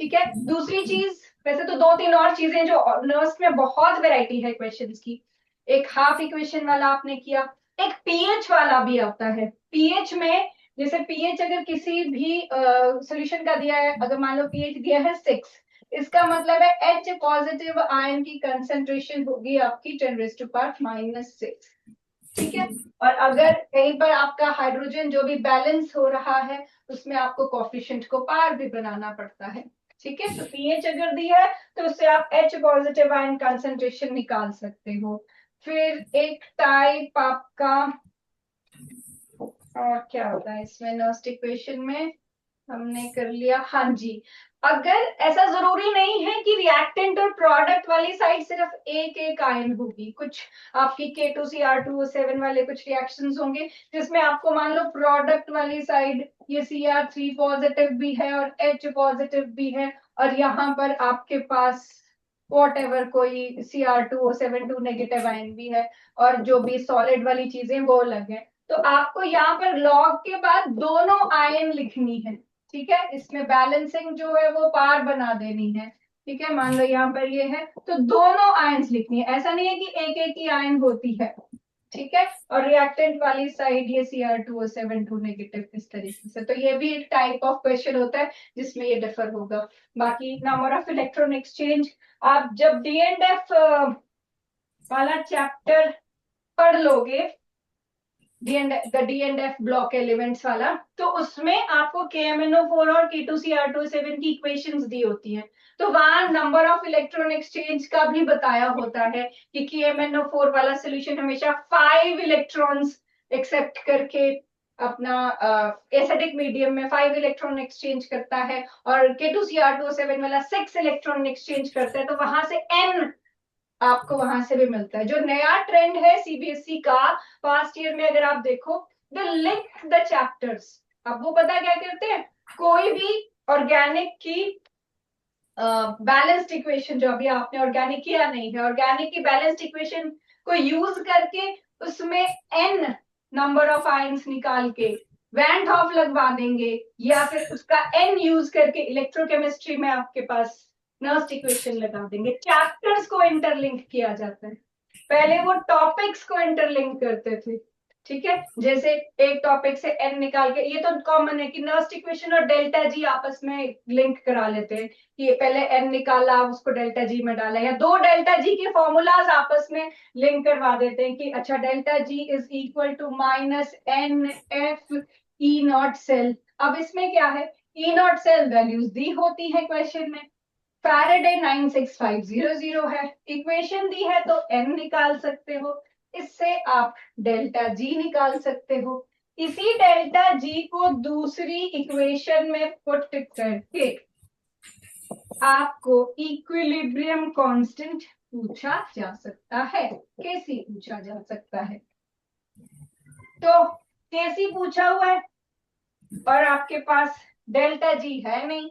ठीक है। दूसरी चीज, वैसे तो दो तीन और चीजें जो नर्स में बहुत वैरायटी है क्वेश्चंस की। एक हाफ इक्वेशन वाला आपने किया, एक पीएच वाला भी आता है। पीएच में जैसे पीएच अगर किसी भी सॉल्यूशन का दिया है, अगर मान लो पीएच दिया है 6, इसका मतलब है एच पॉजिटिव आयन की कंसेंट्रेशन होगी आपकी 10⁻⁻⁶। ठीक है। और अगर कहीं पर आपका हाइड्रोजन जो भी बैलेंस हो रहा है, उसमें आपको कोफिशिएंट को पार भी बनाना पड़ता है। ठीक है। तो पीएच अगर दिया है तो उससे आप एच पॉजिटिव आयन कंसेंट्रेशन निकाल सकते हो। फिर एक टाइप आपका और क्या होता है इसमें, नर्स्ट इक्वेशन में हमने कर लिया। हाँ जी, अगर ऐसा जरूरी नहीं है कि रिएक्टेंट और प्रोडक्ट वाली साइड सिर्फ एक एक आयन होगी, कुछ आपकी K2Cr2O7 वाले कुछ रिएक्शंस होंगे जिसमें आपको मान लो प्रोडक्ट वाली साइड ये Cr3 पॉजिटिव भी है और H पॉजिटिव भी है, और यहाँ पर आपके पास वॉट एवर कोई Cr2O7 2 नेगेटिव आयन भी है, और जो भी सॉलिड वाली चीजें वो अलग है। तो आपको यहाँ पर लॉग के बाद दोनों आयन लिखनी है। ठीक है। इसमें बैलेंसिंग जो है वो पार बना देनी है। ठीक है। मान लो यहाँ पर ये है तो दोनों आयंस लिखनी है, ऐसा नहीं है कि एक एक ही आयन होती है। ठीक है। और रिएक्टेंट वाली साइड ये Cr2O7 2 नेगेटिव, इस तरीके से। तो ये भी एक टाइप ऑफ क्वेश्चन होता है जिसमें ये डिफर होगा। बाकी नंबर ऑफ इलेक्ट्रॉन एक्सचेंज, आप जब डी एंड एफ वाला चैप्टर पढ़ लोगे, D and F block elements वाला, तो उसमें आपको KMnO4 और K2Cr2O7 की इक्वेशंस दी होती हैं। तो वहां नंबर ऑफ इलेक्ट्रॉन एक्सचेंज का भी बताया होता है कि KMnO4 वाला सोल्यूशन हमेशा 5 इलेक्ट्रॉन्स एक्सेप्ट करके अपना एसिडिक मीडियम में 5 इलेक्ट्रॉन एक्सचेंज करता है, और K2Cr2O7 वाला 6 इलेक्ट्रॉन एक्सचेंज करता है। तो वहां से n आपको वहां से भी मिलता है। जो नया ट्रेंड है सीबीएसई का, फास्ट ईयर में अगर आप देखो, द लिंक द चैप्टर्स। अब वो पता क्या करते हैं, कोई भी ऑर्गेनिक की बैलेंस्ड इक्वेशन, जो अभी आपने ऑर्गेनिक किया नहीं है, ऑर्गेनिक की बैलेंस्ड इक्वेशन को यूज करके उसमें एन नंबर ऑफ आयंस निकाल के वैन हॉफ लगवा देंगे, या फिर उसका एन यूज करके इलेक्ट्रोकेमिस्ट्री में आपके पास नर्स्ट इक्वेशन लगा देंगे। चैप्टर्स को इंटरलिंक किया जाता है, पहले वो टॉपिक्स को इंटरलिंक करते थे। ठीक है। जैसे एक टॉपिक से एन निकाल के, ये तो कॉमन है कि नर्स्ट इक्वेशन और डेल्टा जी आपस में लिंक करा लेते हैं कि पहले एन निकाला उसको डेल्टा जी में डाला, या दो डेल्टा जी के फॉर्मूलाज आपस में लिंक करवा देते हैं कि अच्छा delta G is equal to -NF E0 cell. अब इसमें क्या है, E0 सेल वैल्यूज दी होती है क्वेश्चन में, फैराडे 96500 है, इक्वेशन दी है तो n निकाल सकते हो, इससे आप डेल्टा जी निकाल सकते हो। इसी डेल्टा जी को दूसरी इक्वेशन में पुट करके आपको इक्विलिब्रियम कांस्टेंट पूछा जा सकता है, कैसी पूछा जा सकता है। तो कैसी पूछा हुआ है और आपके पास डेल्टा जी है नहीं,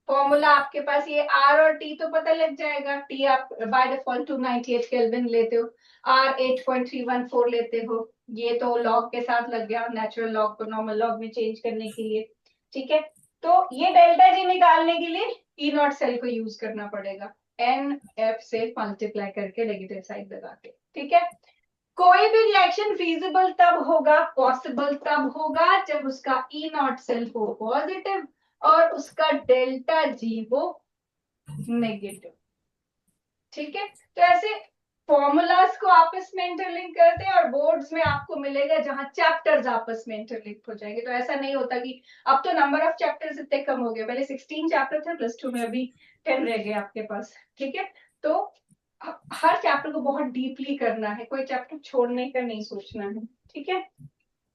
फॉर्मूला आपके पास ये आर और टी तो पता लग जाएगा। टी आप बाय डिफॉल्ट 298 केल्विन लेते हो, आर 8.314 लेते हो, ये तो लॉग के साथ लग गया, नेचुरल लॉग को नॉर्मल लॉग में चेंज करने के लिए। ठीक है। तो ये डेल्टा जी निकालने के लिए E0 सेल को यूज करना पड़ेगा, NF से मल्टीप्लाई करके नेगेटिव साइड लगा के। ठीक है। कोई भी रिएक्शन फीजिबल तब होगा, पॉसिबल तब होगा जब उसका E0 सेल हो पॉजिटिव और उसका डेल्टा जी हो नेगेटिव। ठीक है। तो ऐसे फॉर्मूलाज को आपस में इंटरलिंक करते हैं, और बोर्ड्स में आपको मिलेगा जहां चैप्टर्स आपस में इंटरलिंक हो जाएंगे। तो ऐसा नहीं होता कि अब तो नंबर ऑफ चैप्टर्स इतने कम हो गए, पहले 16 चैप्टर थे +2 में, अभी 10 रह गए आपके पास। ठीक है। तो हर चैप्टर को बहुत डीपली करना है, कोई चैप्टर छोड़ने का नहीं सोचना है। ठीक है।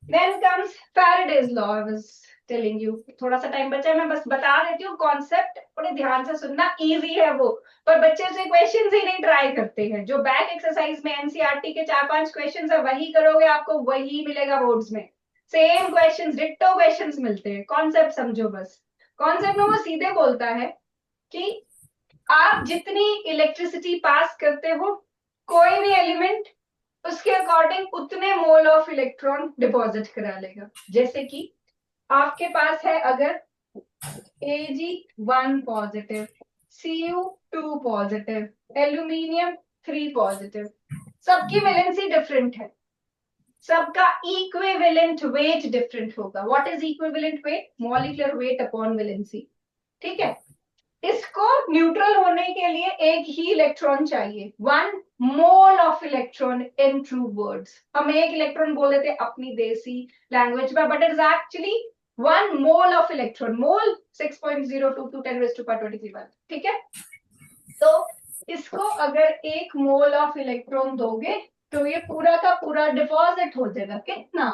Then comes Faraday's law. I was telling you, थोड़ा सा टाइम बचा है, मैं बस बता देती हूँ कॉन्सेप्ट, बड़े ध्यान से सुनना, इजी है वो, पर बच्चे से क्वेश्चंस ही नहीं ट्राई करते हैं। जो बैक एक्सरसाइज में एनसीईआरटी के 4-5 क्वेश्चंस है वही करोगे, आपको वही मिलेगा बोर्ड्स में, सेम क्वेश्चंस, डिट्टो क्वेश्चंस मिलते हैं। कॉन्सेप्ट समझो बस। कॉन्सेप्ट में वो सीधे बोलता है कि आप जितनी इलेक्ट्रिसिटी पास करते हो, कोई भी एलिमेंट उसके अकॉर्डिंग उतने मोल ऑफ इलेक्ट्रॉन डिपॉजिट करा लेगा। जैसे कि आपके पास है अगर Ag 1 positive, Cu 2 positive, aluminium 3 positive. सबकी वैलेंसी डिफरेंट है, सबका इक्विवेलेंट वेट डिफरेंट होगा। What is equivalent weight? Molecular weight upon valency. ठीक है, इसको न्यूट्रल होने के लिए एक ही इलेक्ट्रॉन चाहिए, 1 mole of electron in true words. हम एक इलेक्ट्रॉन बोल देते अपनी देसी लैंग्वेज में, but it is actually 1 mole of electron. Mole 6.022 10⁻23। ठीक है, तो इसको अगर 1 मोल ऑफ इलेक्ट्रॉन दोगे तो ये पूरा का पूरा डिपॉजिट हो जाएगा। कितना?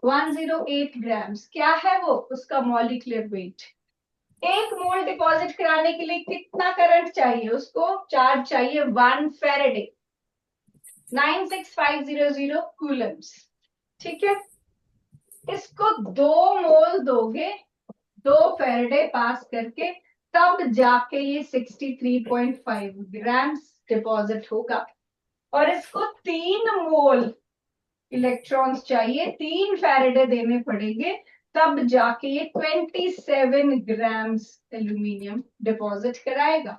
108 ग्राम्स। क्या है वो? उसका मॉलिक्यूलर वेट। 1 मोल डिपॉजिट कराने के लिए कितना करंट चाहिए? उसको चार्ज चाहिए 1 फैराडे, 96500 कूलम्स। ठीक है, इसको 2 मोल दोगे 2 फैराडे पास करके, तब जाके ये 63.5 ग्राम्स डिपॉजिट होगा। और इसको 3 मोल इलेक्ट्रॉन्स चाहिए, 3 फैराडे देने पड़ेंगे, तब जाके ये 27 ग्राम्स एल्यूमिनियम डिपॉजिट कराएगा।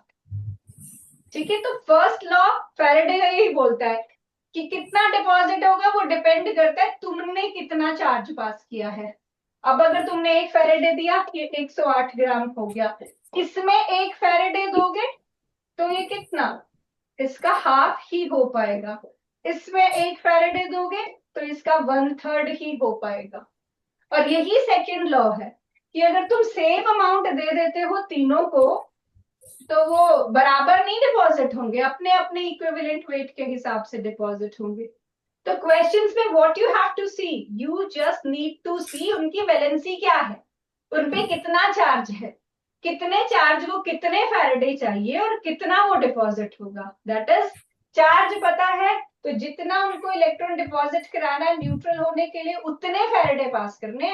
ठीक है, तो फर्स्ट लॉ फैराडे का यही बोलता है कि कितना डिपॉजिट होगा वो डिपेंड करता है तुमने कितना चार्ज पास किया है। अब अगर तुमने 1 फैराडे दिया, ये 108 ग्राम हो गया। इसमें 1 फैराडे दोगे तो ये कितना? इसका हाफ ही हो पाएगा। इसमें 1 फैराडे दोगे तो इसका 1/3 ही हो पाएगा। और यही सेकंड लॉ है कि अगर तुम सेम अमाउंट दे देते हो तीनों को तो वो बराबर नहीं डिपॉजिट होंगे, अपने अपने इक्विवेलेंट वेट के हिसाब से डिपॉजिट होंगे। तो क्वेश्चंस में what you have to see, you just need to see उनकी वैलेंसी क्या है, उनपे कितना चार्ज है, कितने चार्ज को कितने फैराडे चाहिए और कितना वो डिपॉजिट होगा। दैट इज, चार्ज पता है तो जितना उनको इलेक्ट्रॉन डिपॉजिट कराना है न्यूट्रल होने के लिए उतने फैराडे पास करने,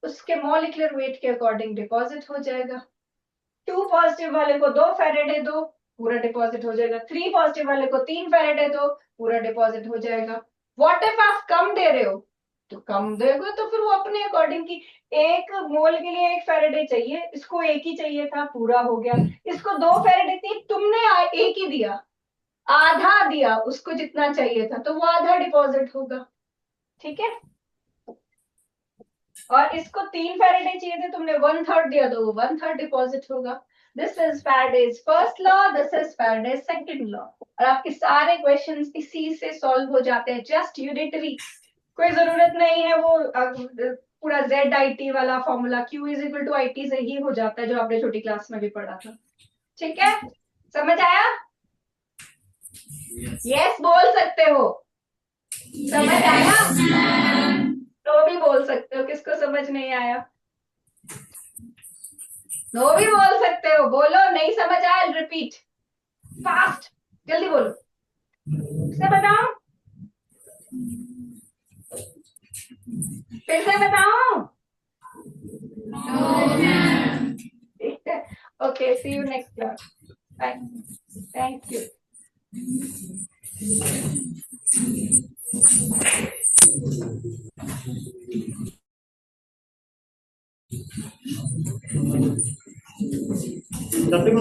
उसके मॉलिक्यूलर वेट के अकॉर्डिंग डिपॉजिट हो जाएगा। 2 पॉजिटिव वाले को 2 फैराडे दो, पूरा डिपॉजिट हो जाएगा। 3 पॉजिटिव वाले को 3 फैराडे दो, पूरा डिपॉजिट हो जाएगा। व्हाट इफ आप कम दे रहे हो? तो कम दोगे तो फिर वो अपने अकॉर्डिंग की, 1 मोल के लिए 1 फैराडे चाहिए, इसको 1 ही चाहिए था, पूरा हो गया। इसको 2 फैराडे थी, तुमने 1 ही दिया, आधा दिया उसको जितना चाहिए था, तो वो आधा डिपॉजिट होगा। ठीक है, और इसको 3 फैराडे चाहिए थे, तुमने 1/3 दिया तो वो 1/3 डिपॉजिट होगा। This is Faraday's first law, this is Faraday's second law. और आपके सारे क्वेश्चंस इसी से सॉल्व हो जाते हैं, जस्ट यूनिटरी। कोई जरूरत नहीं है वो पूरा ZIT वाला फॉर्मूला, Q = IT से ही हो जाता है, जो आपने छोटी क्लास में भी पढ़ा था। ठीक है, समझ आया? यस बोल सकते हो। समझ आया? नो भी बोल सकते हो। किसको समझ नहीं आया? नो भी बोल सकते हो। बोलो नहीं समझ आया, रिपीट फास्ट, जल्दी बोलो। फिर से बताओ, फिर से बताओ। Okay, see you next class. Bye, thank you. Tapi